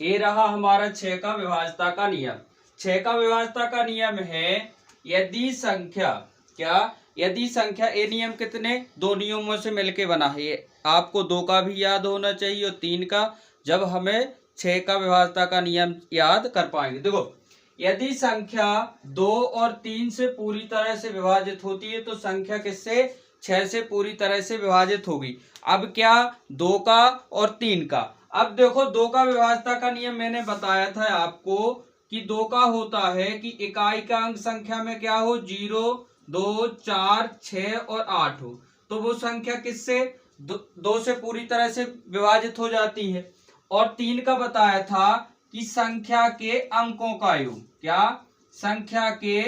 ये रहा हमारा 6 का विभाज्यता का नियम। 6 का विभाज्यता का नियम है यदि संख्या यदि संख्या, ये नियम कितने, 2 नियमों से मिलके बना है। ये आपको 2 का भी याद होना चाहिए और 3 का, जब हमें 6 का विभाज्यता का नियम याद कर पाएंगे। देखो, यदि संख्या 2 और 3 से पूरी तरह से विभाजित होती है तो संख्या किससे, 6 से पूरी तरह से विभाजित होगी। अब क्या, 2 का और 3 का। अब देखो, 2 का विभाज्यता का नियम मैंने बताया था आपको कि 2 का होता है कि इकाई का अंक संख्या में क्या हो, 0, 2, 4, 6 और 8 हो, तो वो संख्या किससे, 2 से पूरी तरह से विभाजित हो जाती है। और 3 का बताया था कि संख्या के अंकों का योग, क्या, संख्या के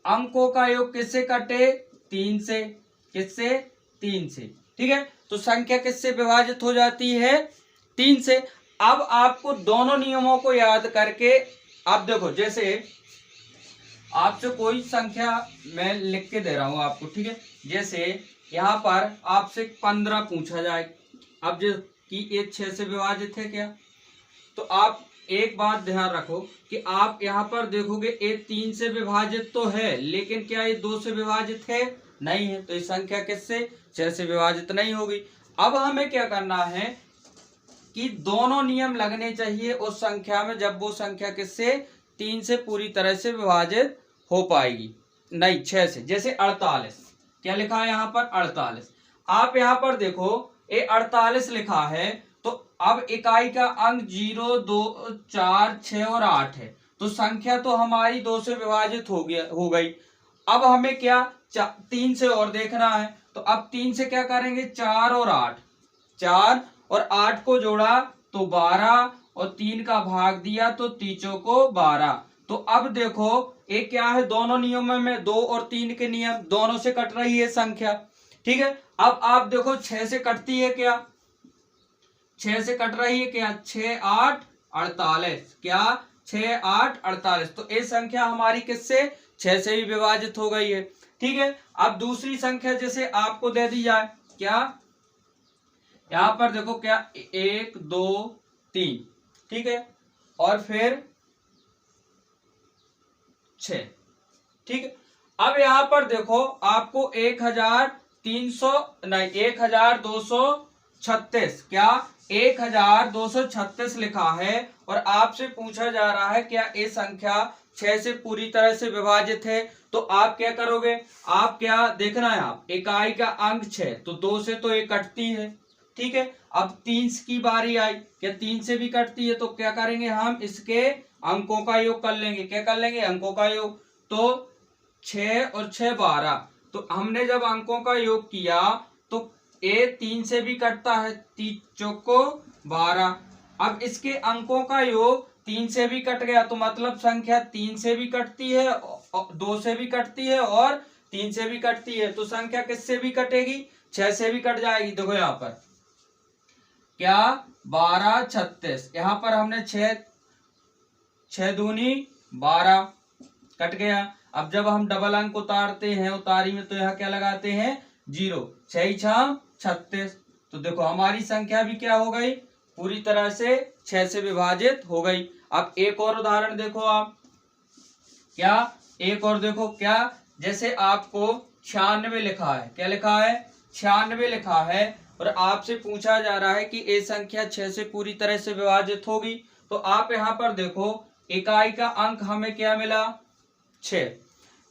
अंकों का योग किससे कटे, 3 से। किससे, 3 से। ठीक है, तो संख्या किससे विभाजित हो जाती है, 3 से। अब आपको दोनों नियमों को याद करके, आप देखो, जैसे आपसे कोई संख्या मैं लिख के दे रहा हूं आपको, ठीक है, जैसे यहां पर आपसे 15 पूछा जाए, अब जो कि ये 6 से विभाजित है क्या, तो आप एक बात ध्यान रखो कि आप यहाँ पर देखोगे ये 3 से विभाजित तो है, लेकिन क्या ये 2 से विभाजित है, नहीं है, तो ये संख्या किससे, 6 से विभाजित नहीं होगी। अब हमें क्या करना है कि दोनों नियम लगने चाहिए उस संख्या में जब वो संख्या किससे, 3 से पूरी तरह से विभाजित हो पाएगी, नहीं 6 से। जैसे 48, क्या लिखा है यहाँ पर, 48। आप यहाँ पर देखो, ये 48 लिखा है, तो अब इकाई का अंक 0, 2, 4, 6 और 8 है, तो संख्या तो हमारी 2 से विभाजित हो गई। अब हमें क्या, 3 से और देखना है, तो अब 3 से क्या करेंगे, 4 और 8, 4 और 8 को जोड़ा तो 12, और 3 का भाग दिया तो 3 को 12। तो अब देखो, ये क्या है, दोनों नियमों में 2 और 3 के नियम दोनों से कट रही है संख्या। ठीक है, अब आप देखो 6 से कटती है क्या, 6 से कट रही है क्या, 6, 8, 48, क्या, 6, 8, 48, तो ये संख्या हमारी किससे, 6 से ही विभाजित हो गई है। ठीक है, अब दूसरी संख्या जैसे आपको दे दी जाए, क्या, यहां पर देखो, क्या, 1, 2, 3, ठीक है, और फिर 6, ठीक है। अब यहां पर देखो, आपको 1300 नहीं, 1236, क्या, 1236 लिखा है, और आपसे पूछा जा रहा है क्या ये संख्या 6 से पूरी तरह से विभाजित है, तो आप क्या करोगे, आप क्या देखना है, आप इकाई का अंक 6, तो 2 से तो ये कटती है, ठीक है। अब 3 की बारी आई, क्या 3 से भी कटती है, तो क्या करेंगे, हम इसके अंकों का योग कर लेंगे, क्या कर लेंगे, अंकों का योग, तो 6 और 6, 12, तो हमने जब अंकों का योग किया तो ये 3 से भी कटता है, 3 चौको 12। अब इसके अंकों का योग 3 से भी कट गया, तो मतलब संख्या 3 से भी कटती है, 2 से भी कटती है और 3 से भी कटती है, तो संख्या किससे भी कटेगी, 6 से भी कट जाएगी। देखो यहाँ पर क्या, 12, 36, यहाँ पर हमने 6 दूनी 12, कट गया। अब जब हम डबल अंक उतारते हैं उतारी में, तो यहाँ क्या लगाते हैं, 0, 6 6 36, तो देखो हमारी संख्या भी क्या हो गई, पूरी तरह से 6 से विभाजित हो गई। अब एक और उदाहरण देखो आप, क्या, एक और देखो, क्या, जैसे आपको 96 लिखा है, क्या लिखा है, 96 लिखा है, और आपसे पूछा जा रहा है कि ये संख्या 6 से पूरी तरह से विभाजित होगी, तो आप यहाँ पर देखो इकाई का अंक हमें क्या मिला, 6,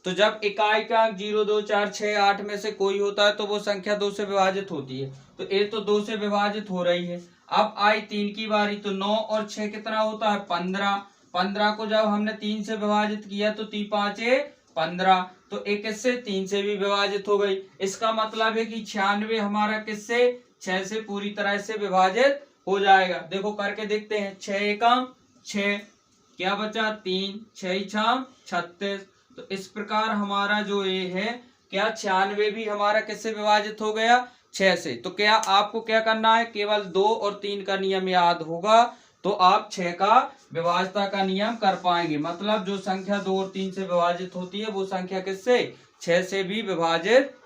तो जब इकाई का अंक 0, 2, 4, 6, 8 में से कोई होता है तो वो संख्या 2 से विभाजित होती है, तो ये तो 2 से विभाजित हो रही है। अब आई 3 की बारी, तो 9 और 6 कितना होता है, 15, 15 को जब हमने 3 से विभाजित किया तो 3 5 15, तो एक किससे, 3 से भी विभाजित हो गई। इसका मतलब है कि 96 हमारा किससे, 6 से पूरी तरह से विभाजित हो जाएगा। देखो करके देखते हैं, 6 एकम 6, क्या बचा, 3, 6 6 36, तो इस प्रकार हमारा जो ये है, क्या 96 भी हमारा किससे विभाजित हो गया, 6 से। तो क्या आपको क्या करना है, केवल 2 और 3 का नियम याद होगा तो आप 6 का विभाज्यता का नियम कर पाएंगे। मतलब जो संख्या 2 और 3 से विभाजित होती है वो संख्या किससे, 6 से भी विभाजित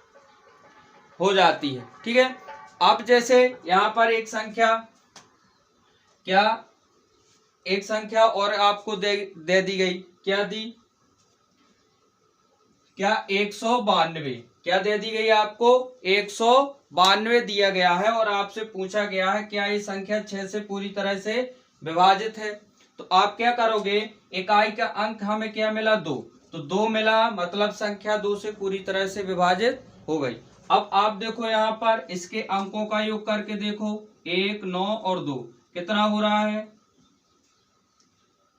हो जाती है। ठीक है, अब जैसे यहाँ पर एक संख्या क्या एक संख्या और आपको दे दी गई, क्या दी, क्या 192, क्या दे दी गई आपको, 192 दिया गया है और आपसे पूछा गया है क्या ये संख्या 6 से पूरी तरह से विभाजित है। तो आप क्या करोगे, इकाई का अंक हमें क्या मिला, 2, तो 2 मिला, मतलब संख्या 2 से पूरी तरह से विभाजित हो गई। अब आप देखो यहाँ पर इसके अंकों का योग करके देखो, 1, 9 और 2 कितना हो रहा है,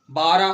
12,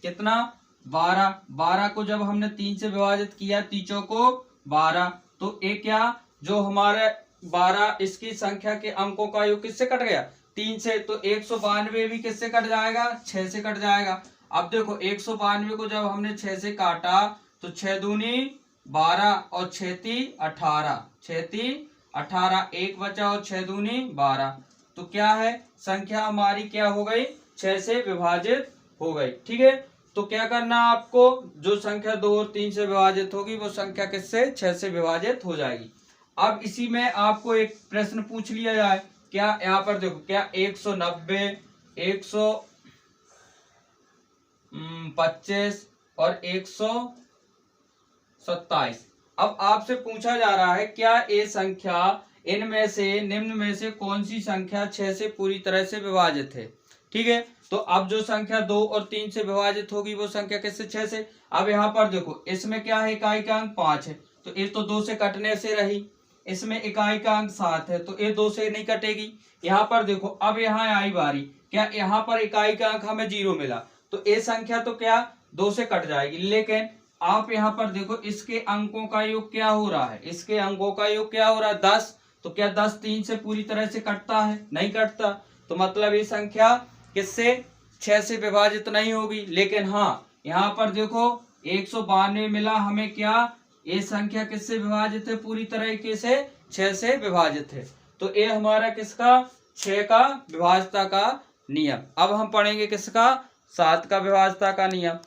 कितना, 12, 12 को जब हमने 3 से विभाजित किया, तीचों को 12, तो एक क्या, जो हमारे 12 इसकी संख्या के अंकों का योग किससे कट गया, 3 से, तो 192 भी किससे कट जाएगा, 6 से कट जाएगा। अब देखो 192 को जब हमने 6 से काटा तो 6 दूनी 12 और 6 ती 18, 6 ती 18, एक बचा और 6 दूनी 12, तो क्या है, संख्या हमारी क्या हो गई, 6 से विभाजित हो गई। ठीक है, तो क्या करना आपको, जो संख्या 2 और 3 से विभाजित होगी वो संख्या किससे, 6 से विभाजित हो जाएगी। अब इसी में आपको एक प्रश्न पूछ लिया जाए, क्या यहाँ पर देखो, क्या 190, 125 और 127, अब आपसे पूछा जा रहा है क्या ये संख्या इनमें से निम्न में से कौन सी संख्या 6 से पूरी तरह से विभाजित है। ठीक है, तो अब जो संख्या 2 और 3 से विभाजित होगी वो संख्या किससे, 6 से। अब यहाँ पर देखो इसमें क्या है, इकाई का अंक 5 है, तो ये तो 2 से कटने से रही, इसमें इकाई का अंक 7 है, तो ये 2 से नहीं कटेगी। यहाँ पर देखो अब यहाँ आई बारी, क्या यहाँ पर इकाई का अंक हमें 0 मिला, तो ये संख्या तो क्या 2 से कट जाएगी। लेकिन आप यहाँ पर देखो इसके अंकों का योग क्या हो रहा है, इसके अंकों का योग क्या हो रहा है, 10, तो क्या 10 3 से पूरी तरह से कटता है, नहीं कटता, तो मतलब ये संख्या किससे, 6 से विभाजित नहीं होगी। लेकिन हाँ यहाँ पर देखो 192 मिला हमें, क्या ये संख्या किससे विभाजित है, पूरी तरीके से 6 से विभाजित है, तो ये हमारा किसका, 6 का विभाज्यता का नियम। अब हम पढ़ेंगे किसका, 7 का विभाज्यता का नियम।